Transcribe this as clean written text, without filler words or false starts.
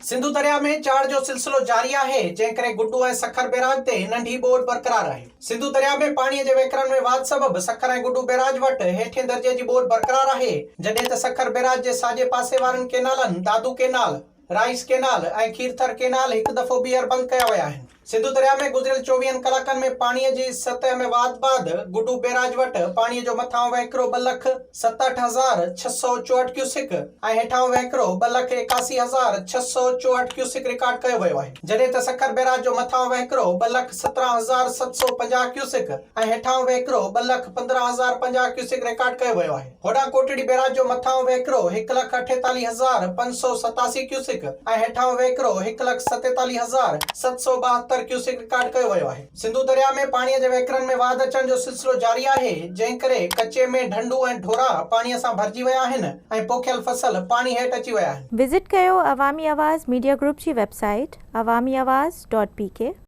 सिंधु दरिया में चाड़ जो सिलसिलो जारी है, जंहिं गुड्डू ऐं सखर बैराज ते नंढी ॿोॾ बरक़रार है। सिंधु दरिया में पानी के वहिकरनि में वाद सबब सखर ऐं गुड्डू बैराज वटि हेठिएं दर्जे जी ॿोॾ बरक़रार है, जॾहिं त सखर बैराज जे साॼे पासे वारनि केनालनि दादू केनाल, राइस केनाल ऐं खीरथर केनाल हिकु दफ़ो ॿीहर बंदि कया विया आहिनि। सिंधु दरिया में गुज़िरियल 24 कलाकनि में पानी जी सतह में वाद बाद गुड्डू बैराज वटि पानी जो मथां वहिकिरो 2,67,664 क्यूसिक ऐं हेठां वहिकिरो 2,81,664 क्यूसिक रिकॉर्ड कयो वियो आहे, जॾहिं त सखर बैराज जो मथां वहिकिरो 2,17,750 क्यूसिक ऐं हेठां वहिकिरो 2,15,050 क्यूसिक रिकॉर्ड कयो वियो आहे। होॾां कोटड़ी बैराज जो मथां वहिकिरो 1,48,587 क्यूसिक ऐं हेठां वहिकिरो 1,47,772 क्यूसिक रिकॉर्ड कयो वियो आहे। सिंधु दरिया में पानी जे वहिकरनि में वाद अचण जो सिलसिलो जारी है, जंहिं करे कचे में ढंडू ऐं ढोरा पानी सां भरिजी विया आहिनि ऐं पोखियल फसल पानी हेठि अची विया आहिनि। विजिट कयो अवामी आवाज़ मीडिया ग्रुप जी वेबसाइट awamiawaz.pk।